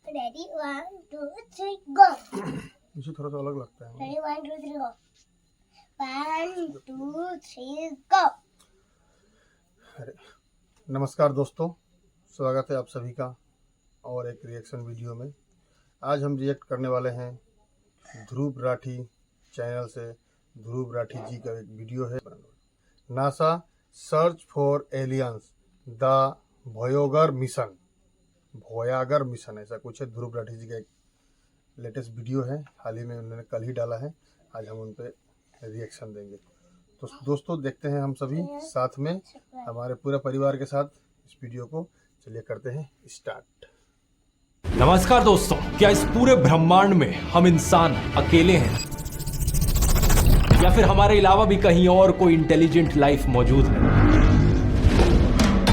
Ready 1 2 3 गो। मुझे थोड़ा सा अलग लगता है। रेडी 1 2 3 गो। 1 2 3 गो। अरे नमस्कार दोस्तों, स्वागत है आप सभी का और एक रिएक्शन वीडियो में। आज हम रिएक्ट करने वाले हैं ध्रुव राठी चैनल से। ध्रुव राठी जी का एक वीडियो है, NASA search for aliens the Voyager mission ऐसा कुछ है। ध्रुव राठी जी का एक लेटेस्ट वीडियो है, हाल ही में उन्होंने कल ही डाला है। आज हम उन पे रिएक्शन देंगे। तो दोस्तों देखते हैं हम सभी साथ में, हमारे पूरे परिवार के साथ इस वीडियो को। चलिए करते हैं स्टार्ट। नमस्कार दोस्तों, क्या इस पूरे ब्रह्मांड में हम इंसान अकेले हैं या फिर हमारे अलावा भी कहीं और कोई इंटेलिजेंट लाइफ मौजूद है?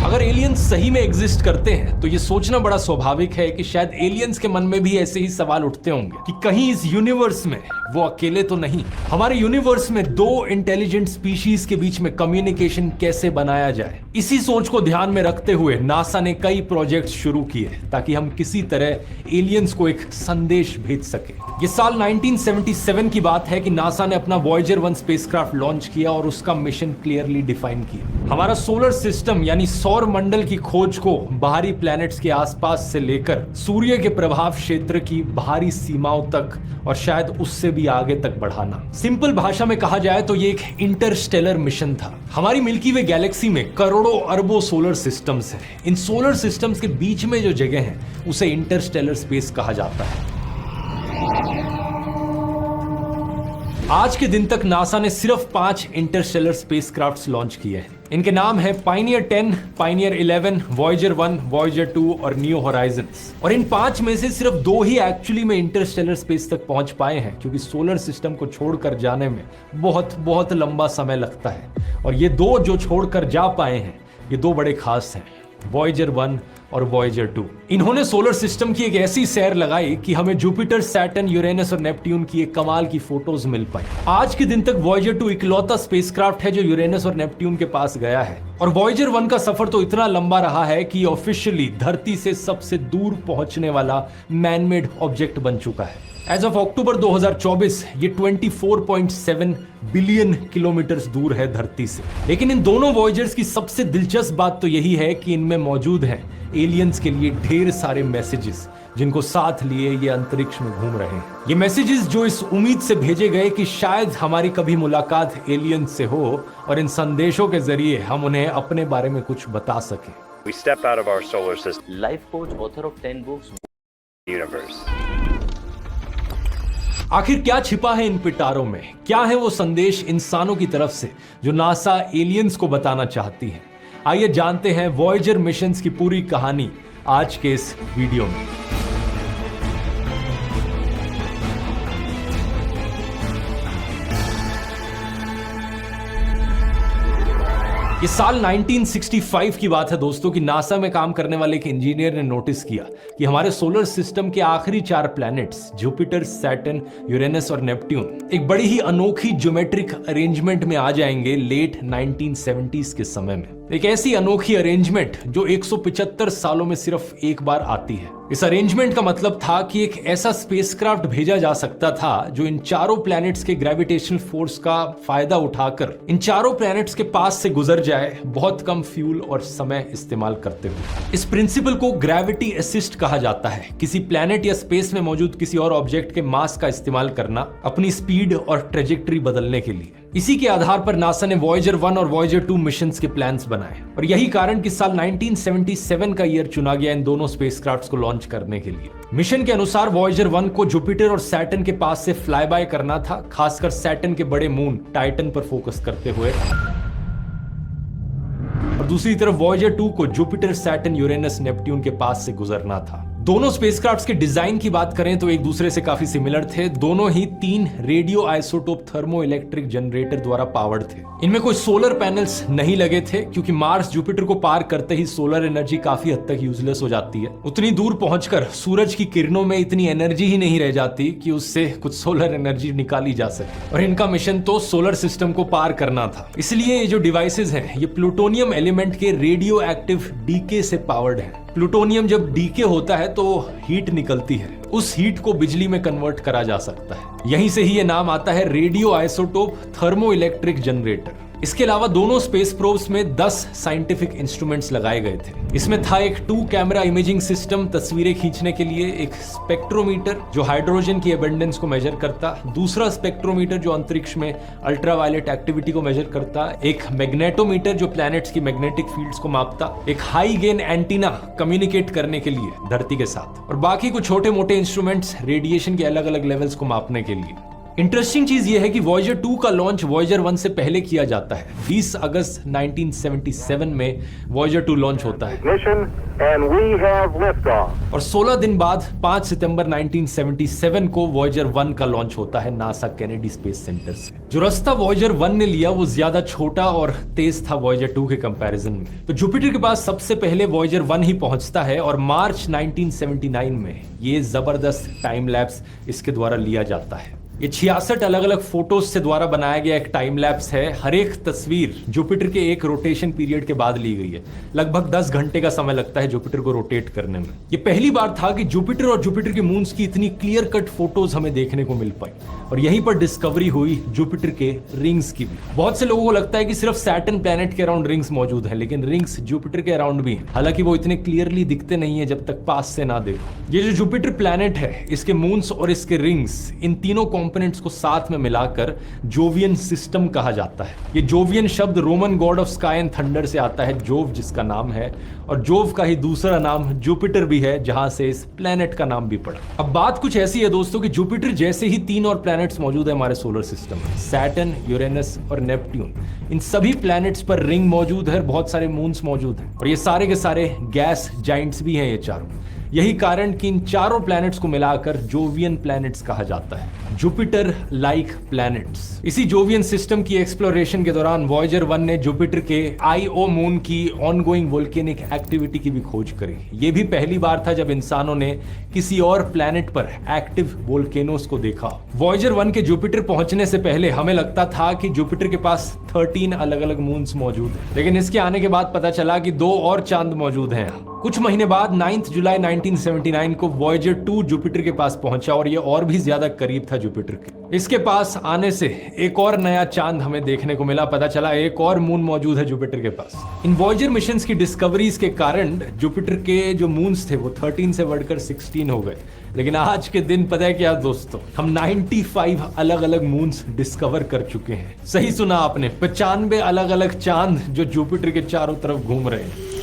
अगर एलियंस सही में एग्जिस्ट करते हैं तो ये सोचना बड़ा स्वाभाविक है कि शायद एलियंस के मन में भी ऐसे ही सवाल उठते होंगे कि कहीं इस यूनिवर्स में वो अकेले तो नहीं। हमारे यूनिवर्स में दो इंटेलिजेंट स्पीशीज के बीच में कम्युनिकेशन कैसे बनाया जाए, इसी सोच को ध्यान में रखते हुए नासा ने कई प्रोजेक्ट शुरू किए ताकि हम किसी तरह एलियंस को एक संदेश भेज सके। ये साल 1977 की बात है कि नासा ने अपना वॉयेजर 1 स्पेसक्राफ्ट लॉन्च किया और उसका मिशन क्लियरली डिफाइन किया। हमारा सोलर सिस्टम यानी सौर मंडल की खोज को बाहरी प्लैनेट्स के आसपास से लेकर सूर्य के प्रभाव क्षेत्र की बाहरी सीमाओं तक और शायद उससे भी आगे तक बढ़ाना। सिंपल भाषा में कहा जाए तो ये एक इंटरस्टेलर मिशन था। हमारी मिल्की वे गैलेक्सी में करोड़ों अरबों सोलर सिस्टम्स हैं। इन सोलर सिस्टम्स के बीच में जो जगह है उसे इंटरस्टेलर स्पेस कहा जाता है। आज के दिन तक नासा ने सिर्फ 5 इंटरस्टेलर स्पेसक्राफ्ट्स लॉन्च किए हैं। इनके नाम है पायनियर 10, पायनियर 11, वॉयेजर 1, वॉयेजर 2 और न्यू होराइजन्स। और इन 5 में से सिर्फ 2 ही एक्चुअली में इंटरस्टेलर स्पेस तक पहुंच पाए हैं, क्योंकि सोलर सिस्टम को छोड़कर जाने में बहुत लंबा समय लगता है। और ये 2 जो छोड़कर जा पाए हैं, ये 2 बड़े खास हैं, वॉयेजर 1 और वॉयेजर 2। इन्होंने सोलर सिस्टम की एक ऐसी सैर लगाई कि हमें जुपिटर, सैटर्न, यूरेनस और नेपट्यून की एक कमाल की फोटोज मिल पाई। आज के दिन तक वॉयेजर 2 इकलौता स्पेसक्राफ्ट है जो यूरेनस और नेपट्यून के पास गया है। और वॉयेजर 1 का सफर तो इतना लंबा रहा है कि ऑफिशियली धरती से सबसे दूर पहुंचने वाला मैनमेड ऑब्जेक्ट बन चुका है। एज ऑफ अक्टूबर 2024 ये 24.7 बिलियन किलोमीटर दूर है धरती से। लेकिन इन दोनों वॉयेजर्स की सबसे दिलचस्प बात तो यही है कि इनमें मौजूद हैं एलियंस के लिए ढेर सारे मैसेजेस, जिनको साथ लिए ये अंतरिक्ष में घूम रहे हैं। ये मैसेजेस जो इस उम्मीद से भेजे गए कि शायद हमारी कभी मुलाकात एलियंस से हो और इन संदेशों के जरिए हम उन्हें अपने बारे में कुछ बता सकें। We stepped out of our solar system. Life coach, author of 10 books. Universe. आखिर क्या छिपा है इन पिटारों में? क्या है वो संदेश इंसानों की तरफ से जो नासा एलियंस को बताना चाहती है? आइए जानते हैं वॉयेजर मिशंस की पूरी कहानी आज के इस वीडियो में। ये साल 1965 की बात है दोस्तों कि नासा में काम करने वाले एक इंजीनियर ने नोटिस किया कि हमारे सोलर सिस्टम के आखिरी 4 प्लैनेट्स जुपिटर, सैटर्न, यूरेनस और नेपट्यून एक बड़ी ही अनोखी ज्योमेट्रिक अरेंजमेंट में आ जाएंगे लेट 1970s के समय में। एक ऐसी अनोखी अरेंजमेंट जो 175 सालों में सिर्फ एक बार आती है। इस अरेंजमेंट का मतलब था कि एक ऐसा स्पेसक्राफ्ट भेजा जा सकता था जो इन चारों प्लैनेट्स के ग्रेविटेशनल फोर्स का फायदा उठाकर इन चारों प्लैनेट्स के पास से गुजर जाए, बहुत कम फ्यूल और समय इस्तेमाल करते हुए। इस प्रिंसिपल को ग्रेविटी असिस्ट कहा जाता है। किसी प्लैनेट या स्पेस में मौजूद किसी और ऑब्जेक्ट के मास का इस्तेमाल करना अपनी स्पीड और ट्रेजेक्टरी बदलने के लिए। इसी के आधार पर नासा ने वॉयेजर 1 और वॉयेजर 2 मिशंस के प्लान्स बनाए और यही कारण कि साल 1977 का ईयर चुना गया इन दोनों स्पेसक्राफ्ट्स को लॉन्च करने के लिए। मिशन के अनुसार वॉयेजर 1 को जुपिटर और सैटर्न के पास से फ्लाई बाय करना था, खासकर सैटर्न के बड़े मून टाइटन पर फोकस करते हुए। और दूसरी तरफ वॉयेजर 2 को जुपिटर, सैटर्न, यूरेनस, नेपट्यून के पास से गुजरना था। दोनों स्पेसक्राफ्ट्स के डिजाइन की बात करें तो एक दूसरे से काफी सिमिलर थे। दोनों ही 3 radio isotope thermo electric generator द्वारा पावर्ड थे। इनमें कोई सोलर पैनल्स नहीं लगे थे, क्योंकि मार्स जुपिटर को पार करते ही सोलर एनर्जी काफी हद तक यूजलेस हो जाती है। उतनी दूर पहुंचकर सूरज की किरणों में इतनी एनर्जी ही नहीं रह जाती कि उससे कुछ सोलर एनर्जी निकाली जा सके। और इनका मिशन तो सोलर सिस्टम को पार करना था। इसलिए ये जो डिवाइसेज हैं ये प्लूटोनियम एलिमेंट के रेडियो एक्टिव डीके से पावर्ड है। प्लूटोनियम जब डीके होता है तो हीट निकलती है, उस हीट को बिजली में कन्वर्ट करा जा सकता है। यहीं से ही ये नाम आता है radio isotope thermo electric generator. इसके अलावा दोनों स्पेस प्रोब्स में 10 साइंटिफिक इंस्ट्रूमेंट्स लगाए गए थे। इसमें था एक 2 कैमरा इमेजिंग सिस्टम तस्वीरें खींचने के लिए, एक स्पेक्ट्रोमीटर जो हाइड्रोजन की एबंडेंस को मेजर करता, दूसरा स्पेक्ट्रोमीटर जो अंतरिक्ष में अल्ट्रावायलेट एक्टिविटी को मेजर करता, एक मैग्नेटोमीटर जो प्लैनेट्स की मैग्नेटिक फील्ड्स को मापता, एक हाई गेन एंटीना कम्युनिकेट करने के लिए धरती के साथ, और बाकी कुछ छोटे मोटे इंस्ट्रूमेंट्स रेडिएशन के अलग अलग लेवल्स को मापने के लिए। इंटरेस्टिंग चीज यह है कि वॉयेजर 2 का लॉन्च वॉयेजर 1 से पहले किया जाता है। 20 अगस्त 1977 में वॉयेजर 2 लॉन्च होता है और 16 दिन बाद 5 सितंबर 1977 को वॉयेजर 1 का लॉन्च होता है नासा केनेडी स्पेस सेंटर से। जो रास्ता वॉयेजर 1 ने लिया वो ज्यादा छोटा और तेज था वॉयेजर 2 के कंपैरिजन में। तो जुपिटर के पास सबसे पहले वॉयेजर 1 ही पहुंचता है और मार्च 1979 में ये जबरदस्त टाइम लैप्स इसके द्वारा लिया जाता है। ये 66 अलग अलग फोटोज से द्वारा बनाया गया एक टाइम लैप्स है। हर एक तस्वीर जुपिटर के एक रोटेशन पीरियड के बाद ली गई है। लगभग 10 घंटे का समय लगता है जुपिटर को रोटेट करने में। ये पहली बार था कि जुपिटर और जुपिटर के मून्स की इतनी क्लियर कट फोटोज हमें देखने को मिल पाई और यहीं पर डिस्कवरी हुई जुपिटर के रिंग्स की भी। बहुत से लोगों को लगता है कि सिर्फ सैटर्न प्लैनेट के अराउंड रिंग्स मौजूद है, लेकिन रिंग्स जुपिटर के अराउंड भी हैं। हालांकि वो इतने क्लियरली दिखते नहीं है जब तक पास से ना देखो। ये जो जुपिटर प्लैनेट है, इसके मून्स और इसके रिंग्स, इन तीनों कंपोनेंट्स को साथ में मिलाकर जोवियन सिस्टम कहा जाता है। ये जोवियन शब्द Roman God of sky and thunder से आता है, जोव जिसका नाम है, और जोव का ही दूसरा नाम जुपिटर भी है, जहां से इस प्लैनेट का नाम भी पड़ा। अब बात कुछ ऐसी है दोस्तों कि जुपिटर जैसे ही 3 और प्लैनेट्स मौजूद है हमारे सोलर सिस्टम में, सैटर्न, यूरेनस और नेपट्यून। इन सभी प्लैनेट्स पर रिंग मौजूद है, बहुत सारे मून्स मौजूद हैं और ये सारे के सारे गैस जाइंट्स भी हैं ये चारों। यही कारण कि इन चारों प्लैनेट्स को मिलाकर जोवियन प्लैनेट्स कहा जाता है, जुपिटर लाइक प्लैनेट्स। इसी जोवियन सिस्टम की एक्सप्लोरेशन के दौरान वॉयेजर 1 ने जुपिटर के आईओ मून की ऑनगोइंग वोल्केनिक एक्टिविटी की भी खोज करी। यह भी पहली बार था जब इंसानों ने किसी और प्लैनेट पर एक्टिव वोल्केनोस को देखा। वॉयेजर 1 के जुपिटर पहुंचने से पहले हमें लगता था कि जुपिटर के पास 13 अलग अलग मून्स मौजूद हैं, लेकिन इसके आने के बाद पता चला कि 2 और चांद मौजूद हैं। कुछ महीने बाद 9 जुलाई 1979 को वॉयेजर 2 जुपिटर के पास पहुंचा और यह और भी ज्यादा करीब था जुपिटर के। इसके पास आने से एक और नया चांद हमें देखने को मिला, पता चला एक और मून मौजूद है जुपिटर के पास। इन वॉयेजर मिशंस की डिस्कवरीज के कारण जुपिटर के जो मून्स थे वो 13 से बढ़कर 16 हो गए। लेकिन आज के दिन पता है क्या दोस्तों, हम 95 अलग अलग मून्स डिस्कवर कर चुके हैं। सही सुना आपने, 95 अलग अलग चांद जो जुपिटर के चारों तरफ घूम रहे हैं।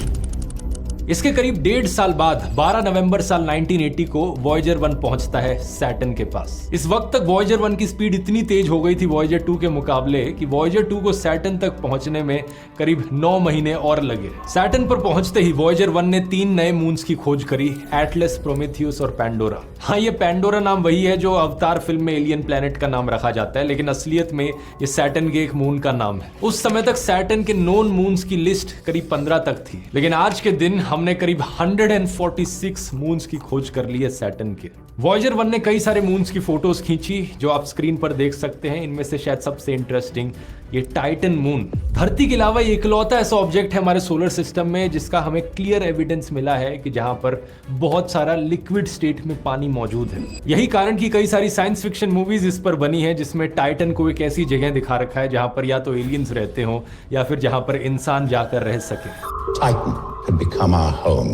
इसके करीब 1.5 साल बाद 12 नवंबर साल 1980 को वॉयेजर 1 पहुंचता है सैटर्न के पास। इस वक्त तक वॉयेजर 1 की स्पीड इतनी तेज हो गई थी वॉयेजर 2 के मुकाबले कि वॉयेजर 2 को सैटर्न तक पहुंचने में करीब 9 महीने और लगे। सैटर्न पर पहुंचते ही वॉयेजर 1 ने 3 नए मून्स की खोज करी, एटलस, प्रोमेथियस और पैंडोरा। हाँ, ये पैंडोरा नाम वही है जो अवतार फिल्म में एलियन प्लैनेट का नाम रखा जाता है, लेकिन असलियत में ये सैटर्न के एक मून का नाम है। उस समय तक सैटर्न के नोन मून्स की लिस्ट करीब 15 तक थी, लेकिन आज के दिन हमने करीब 146 मून्स की खोज कर ली है सैटर्न के। वॉयेजर 1 ने कई सारे मून्स की फोटोज खींची जो आप स्क्रीन पर देख सकते हैं। इनमें से शायद सबसे इंटरेस्टिंग ये टाइटन मून। धरती के अलावा ये इकलौता ऐसा ऑब्जेक्ट है हमारे सोलर सिस्टम में जिसका हमें क्लियर एविडेंस मिला है कि जहां पर बहुत सारा लिक्विड स्टेट में पानी मौजूद है। यही कारण कि कई सारी साइंस फिक्शन मूवीज इस पर बनी है जिसमें टाइटन को एक ऐसी जगह दिखा रखा है जहां पर या तो एलियंस रहते हो या फिर जहां पर इंसान जाकर रह सके। Titan had become our home.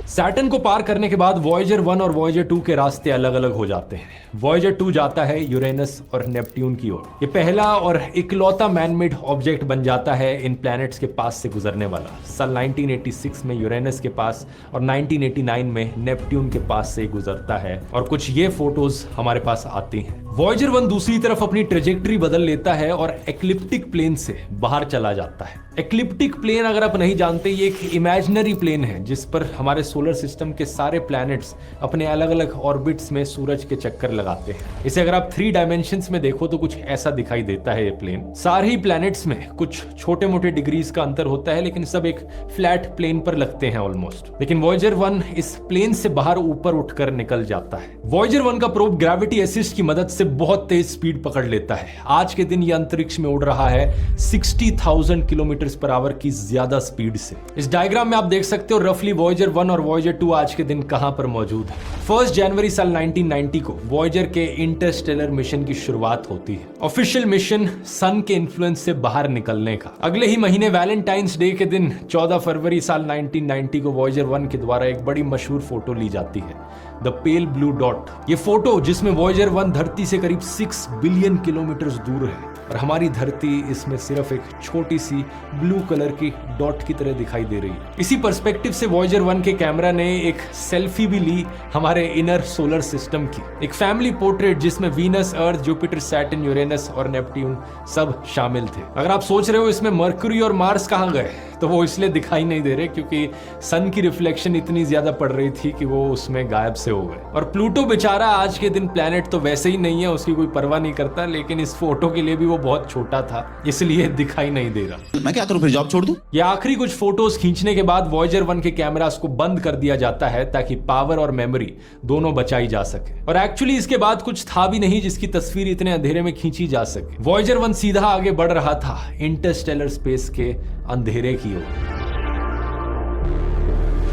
Saturn को पार करने के बाद वॉयेजर 1 और वॉयेजर 2 के रास्ते अलग अलग हो जाते हैं। वॉयेजर 2 जाता है यूरेनस और नेपट्यून की ओर। ये पहला और इकलौता मैनमेड ऑब्जेक्ट बन जाता है इन प्लैनेट्स के पास से गुजरने वाला। साल 1986 में यूरेनस के पास और 1989 में नेपट्यून के पास से गुजरता है और कुछ ये फोटोज हमारे पास आती हैं। वॉयेजर 1 दूसरी तरफ अपनी ट्रेजेक्टरी बदल लेता है और एक्लिप्टिक प्लेन से बाहर चला जाता है। एक्लिप्टिक प्लेन अगर आप नहीं जानते, ये एक इमेजिनरी प्लेन है जिस पर हमारे सोलर सिस्टम के सारे प्लैनेट्स अपने अलग अलग ऑर्बिट्स में सूरज के चक्कर लगाते हैं। इसे अगर आप 3 डायमेंशंस में देखो तो कुछ ऐसा दिखाई देता है ये प्लेन। सारे ही प्लैनेट्स में कुछ छोटे मोटे डिग्रीज का अंतर होता है लेकिन सब एक फ्लैट प्लेन पर लगते हैं ऑलमोस्ट। लेकिन वॉयेजर 1 इस प्लेन से बाहर ऊपर उठकर निकल जाता है। वॉयेजर 1 का प्रोब ग्रेविटी असिस्ट की मदद से से बहुत तेज स्पीड पकड़ लेता है। आज के दिन ये अंतरिक्ष में उड़ रहा है 60,000 किलोमीटर पर आवर की ज्यादा स्पीड से। इस डायग्राम में आप देख सकते हो रफली वॉयेजर 1 और वॉयेजर 2 आज के दिन कहां पर मौजूद है। 1 जनवरी साल 1990 को वॉयेजर के इंटरस्टेलर मिशन की शुरुआत होती है। ऑफिशियल मिशन सन के इन्फ्लुएंस से बाहर निकलने का। अगले ही महीने वैलेंटाइंस डे के दिन 14 फरवरी साल 1990 को वॉयेजर 1 के द्वारा एक बड़ी मशहूर फोटो ली जाती है, द पेल ब्लू डॉट। ये फोटो जिसमें वॉयेजर 1 धरती से करीब 6 बिलियन किलोमीटर दूर है और हमारी धरती इसमें सिर्फ एक छोटी सी ब्लू कलर की डॉट की तरह दिखाई दे रही है। इसी पर्सपेक्टिव से वॉयेजर 1 के कैमरा ने एक सेल्फी भी ली हमारे इनर सोलर सिस्टम की, एक फैमिली पोर्ट्रेट जिसमें वीनस, अर्थ, जुपिटर, सैटर्न, यूरेनस और नेपट्यून सब शामिल थे। अगर आप सोच रहे हो इसमें मरकरी और मार्स कहां गए, तो वो इसलिए दिखाई नहीं दे रहे क्योंकि सन की रिफ्लेक्शन इतनी ज्यादा पड़ रही थी कि वो उसमें गायब से हो गए। और प्लूटो बेचारा आज के दिन प्लेनेट तो वैसे ही नहीं है, उसकी कोई परवाह नहीं करता, लेकिन इस फोटो के लिए भी वो बहुत छोटा था इसलिए दिखाई नहीं दे रहा। मैं क्या करूं फिर, जॉब छोड़ दूं? ये आखिरी कुछ फोटोज खींचने के बाद वॉयेजर 1 के कैमरास को बंद कर दिया जाता है ताकि पावर और मेमोरी दोनों बचाई जा सके। और एक्चुअली इसके बाद कुछ था भी नहीं जिसकी तस्वीर इतने अंधेरे में खींची जा सके। वॉयेजर 1 सीधा आगे बढ़ रहा था इंटरस्टेलर स्पेस के अंधेरे की ओर।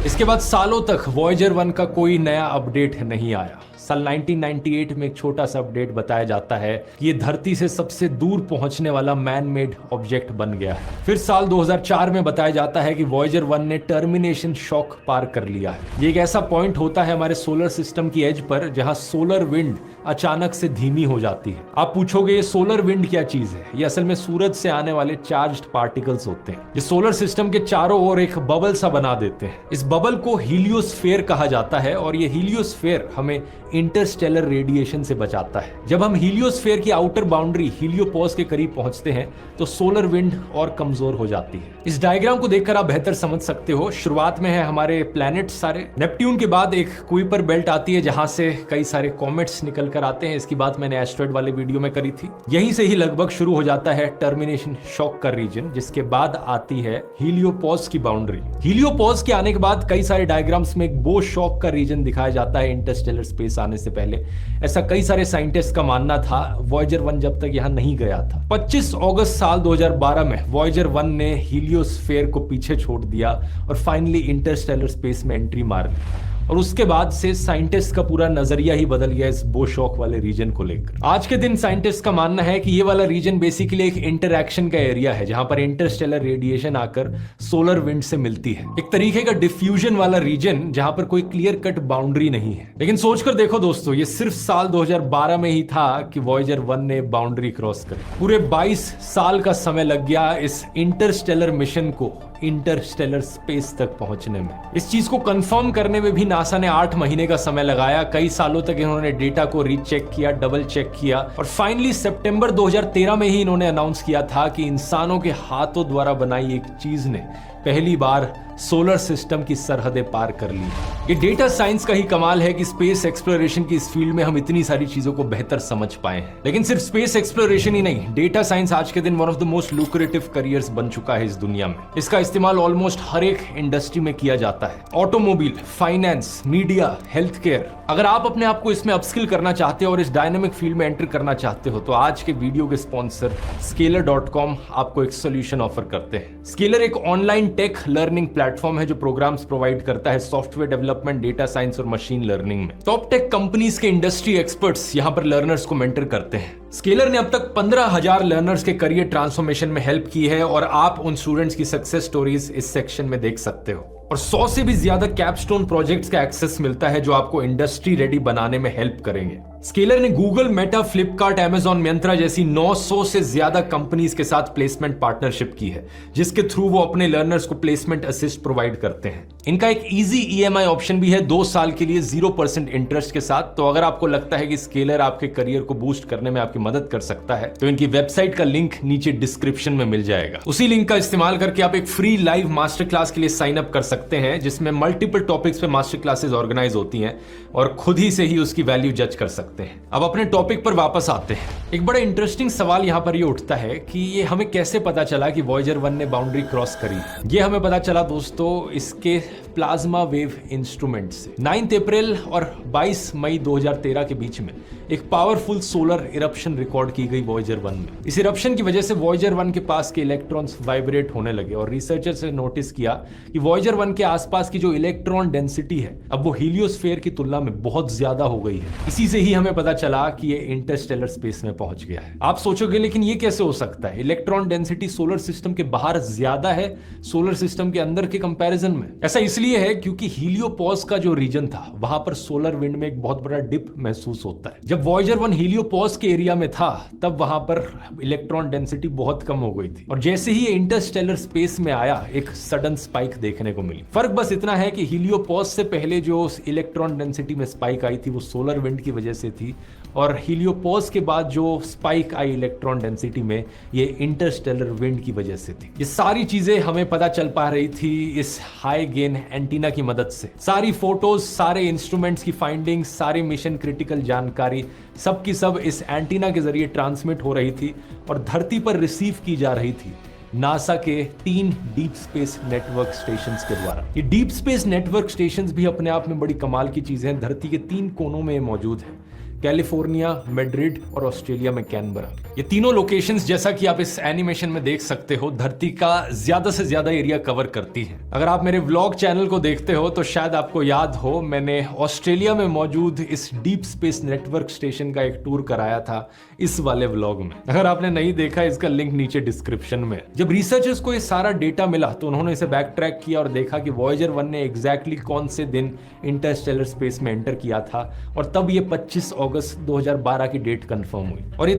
इसके बाद सालों तक वॉयेजर 1 का कोई नया अपडेट नहीं आया। साल 1998 में एक छोटा सा अपडेट बताया जाता है कि ये धरती से सबसे दूर पहुंचने वाला मैन मेड ऑब्जेक्ट बन गया है। फिर साल 2004 में बताया जाता है कि वॉयेजर 1 ने टर्मिनेशन शॉक पार कर लिया है। ये एक ऐसा पॉइंट होता है हमारे सोलर सिस्टम की एज पर जहां सोलर विंड अचानक से धीमी हो जाती है। आप पूछोगे ये सोलर विंड क्या चीज है? ये असल में सूरज से आने वाले चार्ज्ड पार्टिकल्स होते हैं। ये सोलर सिस्टम के चारों ओर एक बबल सा बना देते हैं। इस बबल को हीलियोस्फीयर कहा जाता है और ये हीलियोस्फीयर हमें इंटरस्टेलर रेडिएशन से बचाता है। जब हम हीलियोस्फीयर की आउटर बाउंड्री हीलियोपॉज के करीब पहुंचते हैं तो सोलर विंड और कमजोर हो जाती है। इस डायग्राम को देखकर आप बेहतर समझ सकते हो। शुरुआत में है हमारे प्लैनेट सारे, नेपट्यून के बाद एक कुइपर बेल्ट आती है जहां से कई सारे कॉमेट्स निकल कर आते हैं। इसकी बात मैंने एस्ट्रॉइड वाले वीडियो में करी थी। यहीं से ही लगभग शुरू हो जाता है टर्मिनेशन शॉक का रीजन, जिसके बाद आती है हीलियोपॉज की बाउंड्री। हीलियोपॉज के आने के बाद कई सारे डायग्राम्स में एक बो शॉक का रीजन दिखाया जाता है इंटरस्टेलर स्पेस आने से पहले। ऐसा कई सारे साइंटिस्ट का मानना था वॉयेजर 1 जब तक यहां नहीं गया था। 25 अगस्त साल 2012 में वॉयेजर 1 ने हीलियोस्फीयर को पीछे छोड़ दिया और फाइनली इंटरस्टेलर स्पेस में एंट्री मार ली। और उसके बाद से साइंटिस्ट का पूरा नजरिया ही बदल गया इस बो शॉक वाले रीजन को लेकर। आज के दिन साइंटिस्ट का मानना है कि ये वाला रीजन बेसिकली एक इंटरैक्शन का एरिया है जहां पर इंटरस्टेलर रेडिएशन आकर सोलर विंड से मिलती है। एक तरीके का डिफ्यूजन वाला रीजन जहां पर कोई क्लियर कट बाउंड्री नहीं है। लेकिन सोचकर देखो दोस्तों, ये सिर्फ साल 2012 में ही था कि वॉयेजर 1 ने बाउंड्री क्रॉस करी। पूरे 22 साल का समय लग गया इस इंटरस्टेलर मिशन को इंटरस्टेलर स्पेस तक पहुंचने में। इस चीज को कंफर्म करने में भी नासा ने 8 महीने का समय लगाया। कई सालों तक इन्होंने डेटा को रीचेक किया, डबल चेक किया और फाइनली सितंबर 2013 में ही इन्होंने अनाउंस किया था कि इंसानों के हाथों द्वारा बनाई एक चीज ने पहली बार सोलर सिस्टम की सरहदें पार कर ली। ये डेटा साइंस का ही कमाल है कि स्पेस एक्सप्लोरेशन की इस फील्ड में हम इतनी सारी चीजों को बेहतर समझ पाए हैं। लेकिन सिर्फ स्पेस एक्सप्लोरेशन ही नहीं, डेटा साइंस आज के दिन one of the most lucrative careers बन चुका है इस दुनिया में। इसका इस्तेमाल ऑलमोस्ट हर एक इंडस्ट्री में किया जाता है। Automobile, finance, media, health care. अगर आप अपने आप को इसमें अपस्किल करना चाहते हो और इस डायनामिक फील्ड में एंटर करना चाहते हो तो आज के वीडियो के स्पॉन्सर Scalar.com आपको एक सोल्यूशन ऑफर करते हैं। स्केलर एक ऑनलाइन टेक लर्निंग प्लेटफॉर्म है जो प्रोग्राम्स प्रोवाइड करता है सॉफ्टवेयर डेवलपमेंट, डेटा साइंस और मशीन लर्निंग में। टॉप टेक कंपनीज के इंडस्ट्री एक्सपर्ट्स यहां पर लर्नर्स को मेंटर करते हैं। स्केलर ने अब तक 15,000 लर्नर्स के करियर ट्रांसफॉर्मेशन में हेल्प की है और आप उन स्टूडेंट्स की सक्सेस स्टोरीज इस सेक्शन में देख सकते हो। और 100 से भी ज्यादा कैपस्टोन प्रोजेक्ट्स का एक्सेस मिलता है जो आपको इंडस्ट्री रेडी बनाने में हेल्प करेंगे। स्केलर ने Google, Meta, Flipkart, Amazon, Myntra जैसी 900 से ज्यादा कंपनीज के साथ प्लेसमेंट पार्टनरशिप की है, जिसके थ्रू वो अपने लर्नर्स को प्लेसमेंट असिस्ट प्रोवाइड करते हैं। इनका एक इजी EMI ऑप्शन भी है 2 साल के लिए 0% इंटरेस्ट के साथ। तो अगर आपको लगता है कि स्केलर आपके करियर को बूस्ट करने में आपकी मदद कर सकता है तो इनकी वेबसाइट का लिंक नीचे डिस्क्रिप्शन में मिल जाएगा। उसी लिंक का इस्तेमाल करके आप एक फ्री लाइव मास्टर क्लास के लिए साइन अप कर सकते हैं जिसमें मल्टीपल टॉपिक्स पे मास्टर क्लासेस ऑर्गेनाइज होती हैं और खुद ही से ही उसकी वैल्यू जज कर सकते हैं। अब अपने टॉपिक पर वापस आते हैं। एक बड़ा इंटरेस्टिंग सवाल यहां पर ये उठता है कि ये हमें कैसे पता चला कि वॉयेजर 1 ने बाउंड्री क्रॉस करी। ये हमें पता चला दोस्तों इसके प्लाज्मा वेव इंस्ट्रूमेंट से 9 अप्रैल और 22 मई 2013 के बीच में एक पावरफुल सोलर इरप्शन रिकॉर्ड की गई वॉयेजर 1 में। इस इरप्शन की वजह से वॉयेजर 1 के पास के इलेक्ट्रॉन्स वाइब्रेट होने लगे और रिसर्चर्स ने नोटिस किया कि वॉयेजर 1 के आसपास की जो इलेक्ट्रॉन डेंसिटी है अब वो हीलियोस्फीयर की तुलना में बहुत ज्यादा हो गई है। इसी से ही हमें पता चला कि ये इंटरस्टेलर स्पेस में पहुंच गया है। आप सोचोगे लेकिन ये कैसे हो सकता है? इलेक्ट्रॉन डेंसिटी सोलर सिस्टम के बाहर ज्यादा है सोलर सिस्टम के अंदर के कंपैरिजन में। ऐसा इसलिए है क्योंकि हीलियोपॉज का जो रीजन था वहां पर सोलर विंड में एक बहुत बड़ा डिप महसूस होता है। जब वॉयेजर 1 हीलियोपॉज के एरिया में था तब वहां पर इलेक्ट्रॉन डेंसिटी बहुत कम हो गई थी और जैसे ही ये इंटरस्टेलर स्पेस में आया एक सडन स्पाइक देखने को मिली। फर्क बस इतना है कि हीलियोपॉज से पहले जो इलेक्ट्रॉन डेंसिटी में स्पाइक आई थी वो सोलर विंड की वजह से थी और हीलियोपॉज के बाद जो स्पाइक आई इलेक्ट्रॉन डेंसिटी में ये इंटरस्टेलर विंड की वजह से थी। ये सारी चीजें हमें पता चल पा रही थी इस हाई गेन एंटीना की मदद से। सारी फोटोज, सारे इंस्ट्रूमेंट्स की फाइंडिंग, सारी मिशन क्रिटिकल जानकारी सब की सब इस एंटीना के जरिए ट्रांसमिट हो रही थी और धरती पर रिसीव की जा रही थी नासा के 3 डीप स्पेस नेटवर्क स्टेशंस के द्वारा। ये डीप स्पेस नेटवर्क स्टेशंस भी अपने आप में बड़ी कमाल की चीजें हैं। धरती के 3 कोनों में मौजूद है, कैलिफोर्निया, मैड्रिड और ऑस्ट्रेलिया में कैनबरा। ये तीनों लोकेशंस जैसा कि आप इस एनिमेशन में देख सकते हो धरती का ज्यादा से ज्यादा एरिया कवर करती हैं। अगर आप मेरे व्लॉग चैनल को देखते हो तो शायद आपको याद हो मैंने ऑस्ट्रेलिया में मौजूद इस डीप स्पेस नेटवर्क स्टेशन का एक टूर कराया था इस वाले व्लॉग में। अगर आपने नहीं देखा इसका लिंक नीचे डिस्क्रिप्शन में। जब रिसर्चर्स को ये सारा डेटा मिला तो उन्होंने इसे बैक ट्रैक किया और देखा कि वॉयेजर 1 ने एग्जैक्टली कौन से दिन इंटरस्टेलर स्पेस में एंटर किया था और तब ये 25 अगस्त 2012 की डेट कंफर्म हुई। और ये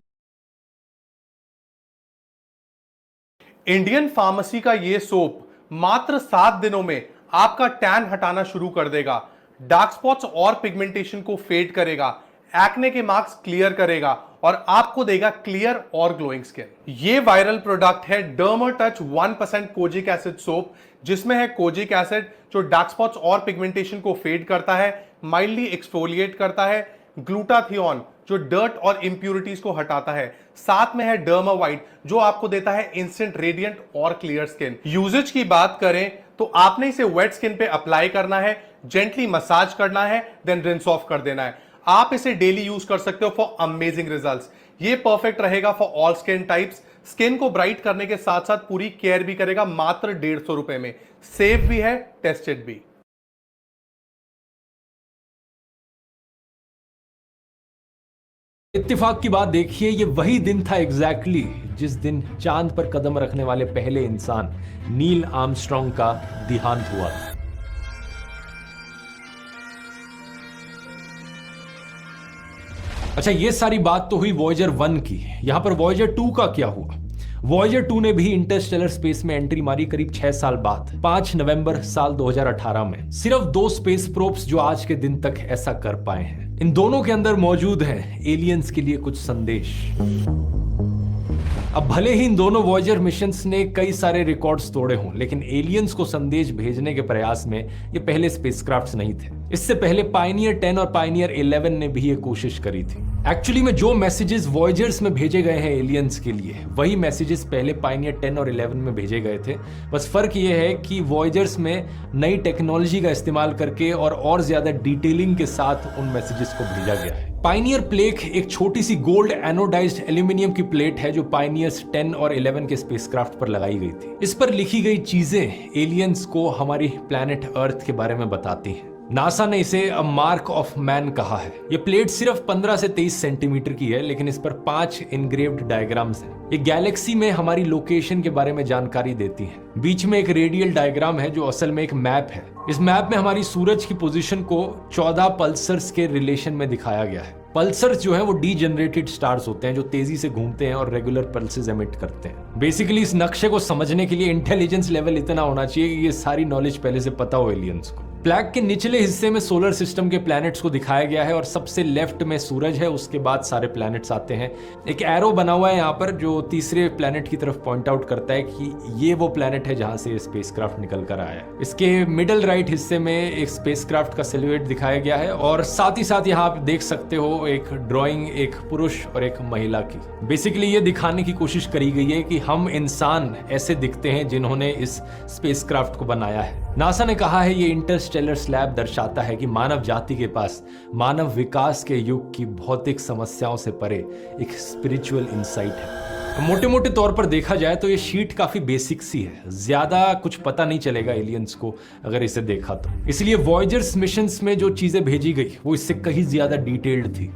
इंडियन फार्मेसी का ये सोप मात्र 7 दिनों में आपका टैन हटाना शुरू कर देगा, डार्क स्पॉट्स और पिगमेंटेशन को फेड करेगा, एक्ने के मार्क्स क्लियर करेगा और आपको देगा क्लियर और ग्लोइंग स्किन। ये वायरल प्रोडक्ट है डर्माटच 1% कोजिक एसिड सोप, जिसमें है कोजिक एसिड जो डार्क स्पॉट्स और पिगमेंटेशन को फेड करता है, माइल्डली एक्सफोलिएट करता है, ग्लूटाथियोन जो डर्ट और इंप्यूरिटीज को हटाता है, साथ में है डर्मा वाइट जो आपको देता है इंस्टेंट रेडिएंट और क्लियर स्किन। यूजेज की बात करें तो आपने इसे वेट स्किन पे अप्लाई करना है, जेंटली मसाज करना है, देन रिंस ऑफ कर देना है। आप इसे डेली यूज कर सकते हो फॉर अमेजिंग रिजल्ट्स। ये परफेक्ट रहेगा for all skin types. Skin को ब्राइट करने के साथ साथ पूरी केयर भी करेगा मात्र 150 रुपए में। सेफ भी है, टेस्टेड भी। इत्तेफाक की बात देखिए, ये वही दिन था एग्जैक्टली जिस दिन चांद पर कदम रखने वाले पहले इंसान नील आर्मस्ट्रॉन्ग का देहांत हुआ था। अच्छा, ये सारी बात तो हुई वॉयेजर 1 की। यहां पर वॉयेजर 2 का क्या हुआ? वॉयेजर 2 ने भी इंटरस्टेलर स्पेस में एंट्री मारी करीब 6 साल बाद 5 नवंबर साल 2018 में। सिर्फ 2 स्पेस प्रोब्स जो आज के दिन तक ऐसा कर पाए हैं। इन दोनों के अंदर मौजूद है एलियंस के लिए कुछ संदेश। अब भले ही इन दोनों वॉयेजर मिशंस ने कई सारे रिकॉर्ड्स तोड़े हों, लेकिन एलियंस को संदेश भेजने के प्रयास में ये पहले स्पेसक्राफ्ट्स नहीं थे। इससे पहले पायनियर 10 और पायनियर 11 ने भी ये कोशिश करी थी। एक्चुअली में जो मैसेजेस वॉयेजर्स में भेजे गए हैं एलियंस के लिए, वही मैसेजेस पहले पायनियर 10 और 11 में भेजे गए थे। बस फर्क ये है कि वॉयेजर्स में नई टेक्नोलॉजी का इस्तेमाल करके और ज्यादा डिटेलिंग के साथ उन मैसेजेस को भेजा गया है। पायनियर प्लेट एक छोटी सी गोल्ड एनोडाइज्ड एल्यूमिनियम की प्लेट है जो पायनियर्स 10 और 11 के स्पेसक्राफ्ट पर लगाई गई थी। इस पर लिखी गई चीजें एलियंस को हमारी प्लैनेट अर्थ के बारे में बताती हैं। नासा ने इसे अ मार्क ऑफ मैन कहा है। ये प्लेट सिर्फ 15 से 23 सेंटीमीटर की है, लेकिन इस पर 5 इनग्रेव्ड डायग्राम्स हैं। ये गैलेक्सी में हमारी लोकेशन के बारे में जानकारी देती है। बीच में एक रेडियल डायग्राम है जो असल में एक मैप है। इस मैप में हमारी सूरज की पोजीशन को 14 पल्सर्स के रिलेशन में दिखाया गया है। पल्सर्स जो है वो डीजेनरेटेड स्टार्स होते हैं जो तेजी से घूमते हैं और रेगुलर पल्सेस एमिट करते हैं। बेसिकली इस नक्शे को समझने के लिए इंटेलिजेंस लेवल इतना होना चाहिए कि ये सारी नॉलेज पहले से पता हो एलियंस को। फ्लैग के निचले हिस्से में सोलर सिस्टम के प्लैनेट्स को दिखाया गया है और सबसे लेफ्ट में सूरज है, उसके बाद सारे प्लैनेट्स आते हैं। एक एरो बना हुआ है यहाँ पर जो तीसरे प्लैनेट की तरफ पॉइंट आउट करता है कि ये वो प्लैनेट है जहां से स्पेसक्राफ्ट निकल कर आया है। इसके मिडल राइट हिस्से में एक स्पेसक्राफ्ट का सिलुएट दिखाया गया है और साथ ही साथ यहाँ आप देख सकते हो एक ड्राइंग एक पुरुष और एक महिला की। बेसिकली ये दिखाने की कोशिश करी गई है कि हम इंसान ऐसे दिखते हैं जिन्होंने इस स्पेसक्राफ्ट को बनाया है। नासा ने कहा है ये इंटरस्टेलर स्लैब दर्शाता है कि मानव जाति के पास मानव विकास के युग की भौतिक समस्याओं से परे एक स्पिरिचुअल इंसाइट है। मोटे मोटे तौर पर देखा जाए तो ये शीट काफी बेसिक सी है, ज्यादा कुछ पता नहीं चलेगा एलियंस को अगर इसे देखा तो। इसलिए वॉयजर्स मिशंस में जो चीजें भेजी गई वो इससे कहीं ज्यादा डिटेल्ड थी।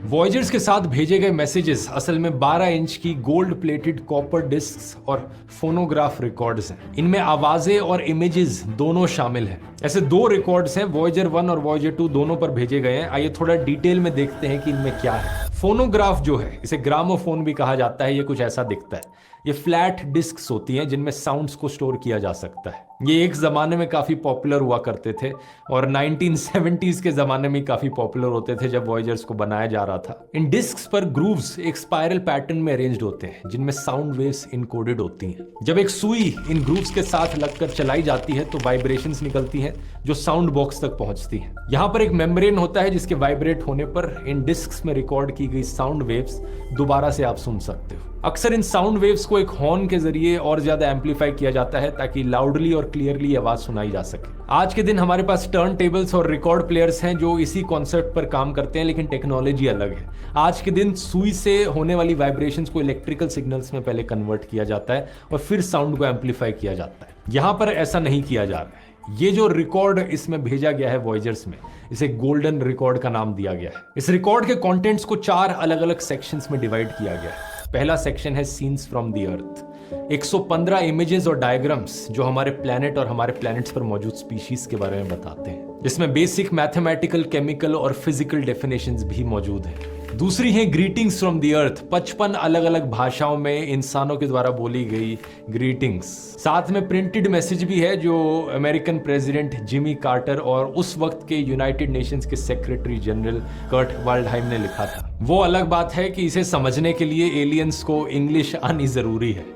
वॉयजर्स के साथ भेजे गए मैसेजेस असल में 12 इंच की गोल्ड प्लेटेड कॉपर डिस्क्स और फोनोग्राफ रिकॉर्ड्स हैं। इनमें आवाजें और इमेजेस दोनों शामिल हैं। ऐसे 2 रिकॉर्ड्स हैं, वॉयजर 1 और वॉयजर 2 दोनों पर भेजे गए हैं। आइए थोड़ा डिटेल में देखते हैं कि इनमें क्या है। फोनोग्राफ जो है, इसे ग्रामोफोन भी कहा जाता है, ये कुछ ऐसा दिखता है। ये फ्लैट डिस्क्स होती हैं जिनमें साउंड्स को स्टोर किया जा सकता है। ये एक जमाने में काफी पॉपुलर हुआ करते थे और 1970s के जमाने में काफी पॉपुलर होते थे जब वॉयजर्स को बनाया जा रहा था। इन डिस्क्स पर ग्रूव्स एक स्पाइरल पैटर्न में अरेंज्ड होते हैं जिनमें साउंड वेव्स इनकोडेड होती हैं। जब एक सुई इन ग्रूव्स के साथ लगकर चलाई जाती है तो वाइब्रेशंस निकलती हैं जो साउंड बॉक्स तक पहुंचती हैं। यहाँ पर एक मेम्ब्रेन होता है जिसके वाइब्रेट होने पर इन डिस्क्स में रिकॉर्ड की गई साउंड वेव्स दोबारा से आप सुन सकते हो। अक्सर इन साउंड वेव्स को एक हॉर्न के जरिए और ज्यादा एम्पलीफाई किया जाता है ताकि लाउडली और क्लियरली आवाज सुनाई जा सके। आज के दिन हमारे पास टर्न टेबल्स और रिकॉर्ड प्लेयर्स हैं जो इसी कॉन्सेप्ट पर काम करते हैं, लेकिन टेक्नोलॉजी अलग है। आज के दिन सुई से होने वाली वाइब्रेशंस को इलेक्ट्रिकल सिग्नल्स में पहले कन्वर्ट किया जाता है और फिर साउंड को एम्पलीफाई किया जाता है। यहां पर ऐसा नहीं किया जा रहा है। ये जो रिकॉर्ड इसमें भेजा गया है वॉयजर्स में, इसे गोल्डन रिकॉर्ड का नाम दिया गया है। इस रिकॉर्ड के कंटेंट्स को 4 अलग अलग सेक्शंस में डिवाइड किया गया है। पहला सेक्शन है scenes from the earth. 115 images और डायग्राम्स जो हमारे प्लैनेट और हमारे प्लैनेट्स पर मौजूद स्पीशीज के बारे में बताते हैं, जिसमें बेसिक मैथमेटिकल, केमिकल और फिजिकल डेफिनेशंस भी मौजूद हैं। दूसरी है ग्रीटिंग्स फ्रॉम द अर्थ। 55 अलग अलग भाषाओं में इंसानों के द्वारा बोली गई ग्रीटिंग्स। साथ में प्रिंटेड मैसेज भी है जो अमेरिकन प्रेसिडेंट जिमी कार्टर और उस वक्त के यूनाइटेड नेशंस के सेक्रेटरी जनरल कर्ट वाल्डहाइम ने लिखा था। वो अलग बात है कि इसे समझने के लिए एलियंस को इंग्लिश आनी जरूरी है।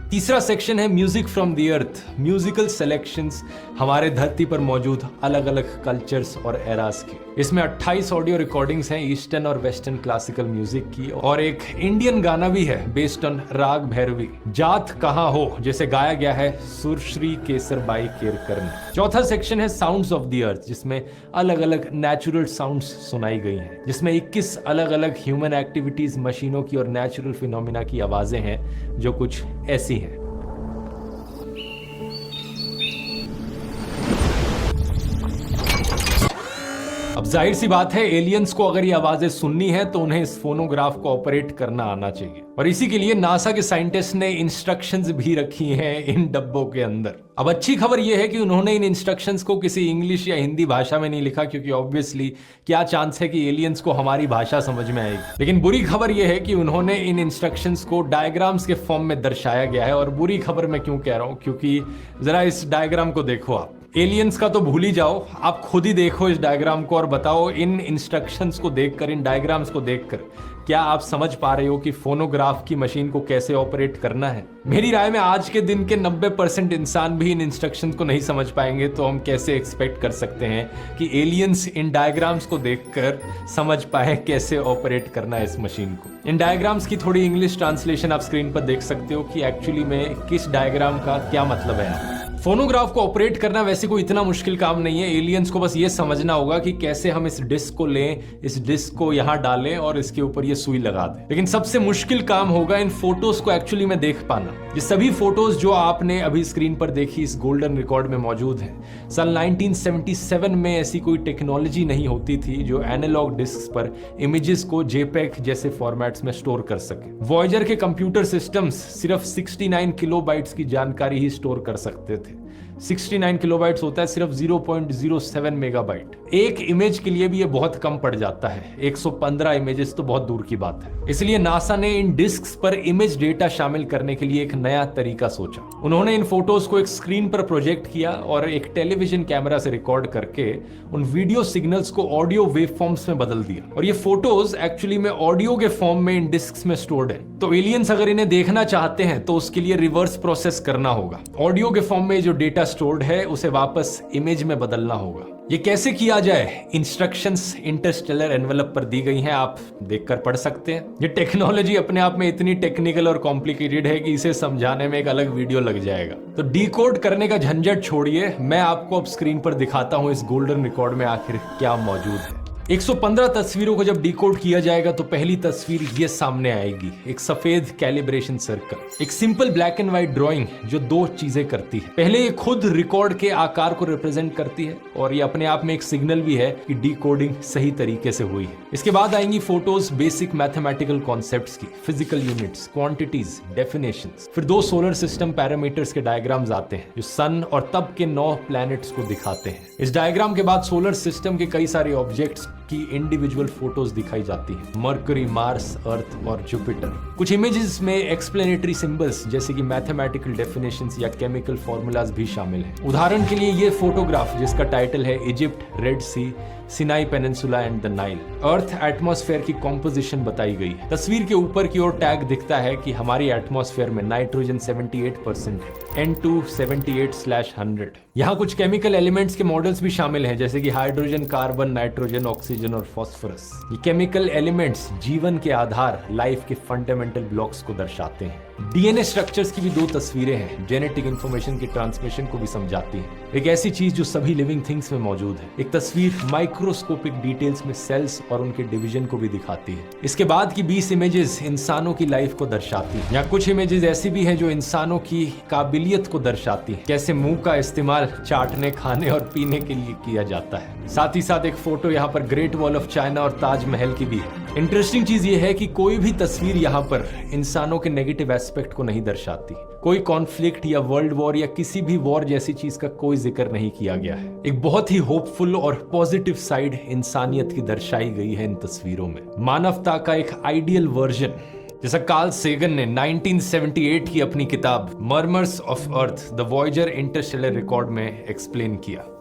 तीसरा सेक्शन है music from the earth. Musical selections हमारे धरती पर मौजूद अलग अलग कल्चर्स और एरास के। इसमें 28 ऑडियो रिकॉर्डिंग्स हैं ईस्टर्न और वेस्टर्न क्लासिकल म्यूजिक की, और एक इंडियन गाना भी है बेस्ड ऑन राग भैरवी, जात कहाँ हो, जिसे गाया गया है सुरश्री केसरबाई केरकर ने। चौथा सेक्शन है साउंड्स ऑफ द अर्थ, जिसमें अलग अलग नेचुरल साउंड्स सुनाई गई हैं, जिसमें 21 अलग अलग ह्यूमन एक्टिविटीज, मशीनों की और नेचुरल फिनोमिना की आवाजें हैं जो कुछ ऐसी हैं। अब जाहिर सी बात है, एलियंस को अगर ये आवाजें सुननी है तो उन्हें इस फोनोग्राफ को ऑपरेट करना आना चाहिए, और इसी के लिए नासा के साइंटिस्ट ने इंस्ट्रक्शंस भी रखी हैं इन डब्बों के अंदर। अब अच्छी खबर यह है कि उन्होंने इन इंस्ट्रक्शंस को किसी इंग्लिश या हिंदी भाषा में नहीं लिखा, क्योंकि ऑब्वियसली क्या चांस है कि एलियंस को हमारी भाषा समझ में आएगी। लेकिन बुरी खबर यह है कि उन्होंने इन इंस्ट्रक्शंस को डायग्राम्स के फॉर्म में दर्शाया गया है। और बुरी खबर मैं क्यों कह रहा हूं, क्योंकि जरा इस डायग्राम को देखो आप। एलियंस का तो भूल ही जाओ, आप खुद ही देखो इस डायग्राम को और बताओ इन इंस्ट्रक्शंस को देखकर, इन डायग्राम्स को देखकर क्या आप समझ पा रहे हो कि फोनोग्राफ की मशीन को कैसे ऑपरेट करना है। मेरी राय में आज के दिन के 90% इंसान भी इन इंस्ट्रक्शंस को नहीं समझ पाएंगे, तो हम कैसे एक्सपेक्ट कर सकते हैं कि एलियंस इन डायग्राम्स को देखकर समझ पाए कैसे ऑपरेट करना है इस मशीन को। इन डायग्राम्स की थोड़ी इंग्लिश ट्रांसलेशन आप स्क्रीन पर देख सकते हो कि एक्चुअली में किस डायग्राम का क्या मतलब है। फोनोग्राफ को ऑपरेट करना वैसे कोई इतना मुश्किल काम नहीं है। एलियंस को बस ये समझना होगा कि कैसे हम इस डिस्क को लें, इस डिस्क को यहां डालें और इसके ऊपर ये सुई लगा दें। लेकिन सबसे मुश्किल काम होगा इन फोटोज को एक्चुअली में देख पाना। ये सभी फोटोज जो आपने अभी स्क्रीन पर देखी इस गोल्डन रिकॉर्ड में मौजूद हैं। साल 1977 में ऐसी कोई टेक्नोलॉजी नहीं होती थी जो एनालॉग डिस्क पर इमेजेस को जेपेग जैसे फॉर्मेट्स में स्टोर कर सके। वॉयजर के कंप्यूटर सिस्टम्स सिर्फ 69 किलोबाइट्स की जानकारी ही स्टोर कर सकते थे। 69 किलोबाइट्स होता है सिर्फ 0.07 मेगाबाइट। एक इमेज के लिए भी ये बहुत कम पड़ जाता है, 115 इमेजेस तो बहुत दूर की बात है। इसलिए नासा ने इन डिस्क्स पर इमेज डेटा शामिल करने के लिए एक नया तरीका सोचा। उन्होंने इन फोटोज को एक स्क्रीन पर प्रोजेक्ट किया और एक टेलीविजन कैमरा से रिकॉर्ड करके उन वीडियो सिग्नल्स को ऑडियो वेव फॉर्म्स में बदल दिया, और ये फोटोज एक्चुअली में ऑडियो के फॉर्म में इन डिस्क्स में स्टोर्ड है। तो एलियंस अगर इन्हें देखना चाहते हैं तो उसके लिए रिवर्स प्रोसेस करना होगा। ऑडियो के फॉर्म में जो डेटा स्टोर्ड है उसे वापस इमेज में बदलना होगा। ये कैसे किया जाए, इंस्ट्रक्शंस इंटरस्टेलर एनवेलप पर दी गई हैं, आप देखकर पढ़ सकते हैं। ये टेक्नोलॉजी अपने आप में इतनी टेक्निकल और कॉम्प्लिकेटेड है कि इसे समझाने में एक अलग वीडियो लग जाएगा। तो डिकोड करने का झंझट छोड़िए, मैं आपको अब स्क्रीन पर दिखाता हूं इस गोल्डन रिकॉर्ड में आखिर क्या मौजूद है। 115 तस्वीरों को जब डिकोड किया जाएगा तो पहली तस्वीर ये सामने आएगी, एक सफेद कैलिब्रेशन सर्कल, एक simple black and white drawing जो दो चीजें करती है। पहले ये खुद रिकॉर्ड के आकार को रिप्रेजेंट करती है और ये अपने आप में एक सिग्नल भी है कि डिकोडिंग सही तरीके से हुई है। इसके बाद आएंगी फोटोज बेसिक मैथमेटिकल कॉन्सेप्ट्स की, फिजिकल यूनिट्स, क्वांटिटीज, डेफिनेशंस। फिर दो सोलर सिस्टम पैरामीटर्स के डायग्राम्स आते हैं जो सन और तब के 9 प्लैनेट्स को दिखाते हैं। इस डायग्राम के बाद सोलर सिस्टम के कई सारे ऑब्जेक्ट्स की इंडिविजुअल फोटोज दिखाई जाती हैं, मरकरी, मार्स, अर्थ और जुपिटर। कुछ इमेजेस में एक्सप्लेनेटरी सिंबल्स जैसे कि मैथमेटिकल डेफिनेशंस या केमिकल फॉर्मूलाज भी शामिल हैं। उदाहरण के लिए ये फोटोग्राफ जिसका टाइटल है Egypt, Red Sea, Sinai Peninsula and the Nile. Earth atmosphere की कॉम्पोजिशन बताई गई है। तस्वीर के ऊपर की ओर टैग दिखता है कि हमारी एटमॉस्फेयर में नाइट्रोजन 78% है, N2 78/100। यहाँ कुछ केमिकल एलिमेंट्स के मॉडल्स भी शामिल हैं जैसे कि हाइड्रोजन, कार्बन, नाइट्रोजन, ऑक्सीजन और फास्फोरस। ये केमिकल एलिमेंट्स जीवन के आधार, लाइफ के फंडामेंटल ब्लॉक्स को दर्शाते हैं। डीएनए स्ट्रक्चर्स की भी दो तस्वीरें हैं, जेनेटिक इंफॉर्मेशन की ट्रांसमिशन को भी समझाती है। एक ऐसी चीज जो सभी लिविंग थिंग्स में मौजूद है। एक तस्वीर माइक्रोस्कोपिक डिटेल्स में सेल्स और उनके डिवीजन को भी दिखाती है। इसके बाद की 20 इमेजेस इंसानों की लाइफ को दर्शाती हैं। यहाँ कुछ इमेजेस ऐसी भी हैं जो इंसानों की काबिलियत को दर्शाती हैं, कैसे मुंह का इस्तेमाल चाटने, खाने और पीने के लिए किया जाता है। साथ ही साथ एक फोटो यहाँ पर ग्रेट वॉल ऑफ चाइना और ताजमहल की भी है। इंटरेस्टिंग चीज ये है कि कोई भी तस्वीर यहाँ पर इंसानों के नेगेटिव एस्पेक्ट को नहीं दर्शाती। कोई कॉन्फ्लिक्ट या वर्ल्ड वॉर या किसी भी वॉर जैसी चीज का कोई जिक्र नहीं किया गया है। एक बहुत ही होपफुल और पॉजिटिव साइड इंसानियत की दर्शाई गई है इन तस्वीरों में। मानवता का एक आइडियल वर्जन, जैसा कार्ल सेगन ने 1978 की अपनी किताब murmurs of earth the Voyager Interstellar record में एक्सप्लेन किया।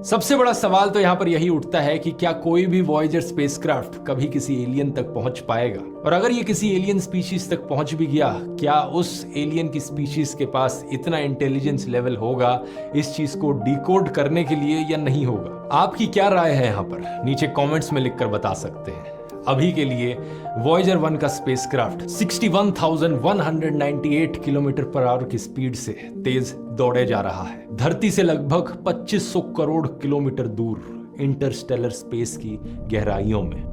सबसे बड़ा सवाल तो यहाँ पर यही उठता है कि क्या कोई भी वॉयेजर स्पेसक्राफ्ट कभी किसी एलियन तक पहुंच पाएगा, और अगर ये किसी एलियन स्पीशीज तक पहुंच भी गया, क्या उस एलियन की स्पीशीज के पास इतना इंटेलिजेंस लेवल होगा इस चीज को डिकोड करने के लिए या नहीं होगा? आपकी क्या राय है यहाँ पर नीचे कमेंट्स में लिखकर बता सकते हैं। अभी के लिए वॉयेजर 1 का स्पेसक्राफ्ट 61,198 किलोमीटर पर आवर की स्पीड से तेज दौड़े जा रहा है, धरती से लगभग 2500 करोड़ किलोमीटर दूर इंटरस्टेलर स्पेस की गहराइयों में।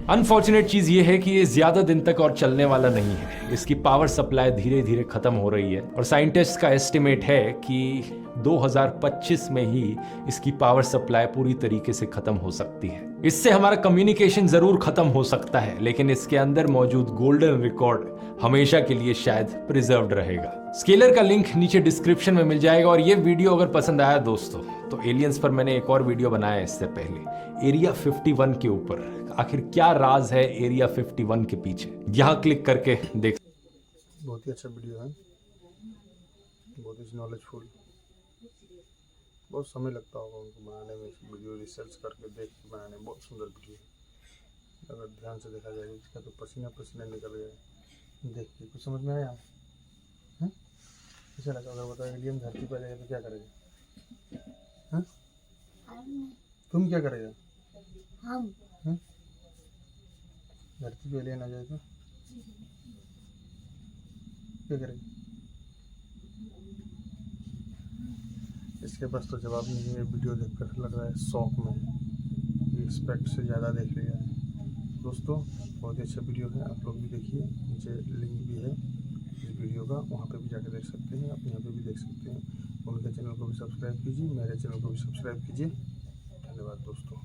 अनफॉर्चुनेट चीज ये है कि ये ज्यादा दिन तक और चलने वाला नहीं है। इसकी पावर सप्लाई धीरे धीरे खत्म हो रही है और साइंटिस्ट का एस्टिमेट है कि 2025 में ही इसकी पावर सप्लाई पूरी तरीके से खत्म हो सकती है। इससे हमारा कम्युनिकेशन जरूर खत्म हो सकता है, लेकिन इसके अंदर मौजूद गोल्डन रिकॉर्ड हमेशा के लिए शायद प्रिजर्व्ड रहेगा। स्केलर का लिंक नीचे डिस्क्रिप्शन में मिल जाएगा। और ये वीडियो अगर पसंद आया दोस्तों तो एलियंस पर मैंने एक और वीडियो बनाया इससे पहले, एरिया 51 के ऊपर। आखिर क्या राज है एरिया 51 के पीछे, यहाँ क्लिक करके देख। बहुत ही अच्छा वीडियो है, बहुत ही नॉलेजफुल। बहुत समय लगता होगा उनको बनाने में, वीडियो रिसर्च करके देख के बनाने में। बहुत सुंदर वीडियो है, अगर ध्यान से देखा जाए। इसका तो पसीना पसीना निकल गया देख के। कुछ समझ में आया? कैसा लगा? अगर बताओ एलियन धरती पर जाएगा तो क्या करेगा? तुम क्या करेगा? हम धरती पे एलियन आ जाए तो क्या करेगा? इसके पास तो जवाब नहीं है। वीडियो देखकर लग रहा है शौक में, रिस्पेक्ट से ज़्यादा देख लिया है। दोस्तों बहुत ही अच्छा वीडियो है, आप लोग भी देखिए। नीचे लिंक भी है इस वीडियो का, वहाँ पे भी जाकर देख सकते हैं। आप यहाँ पे भी देख सकते हैं। उनके चैनल को भी सब्सक्राइब कीजिए, मेरे चैनल को भी सब्सक्राइब कीजिए। धन्यवाद दोस्तों।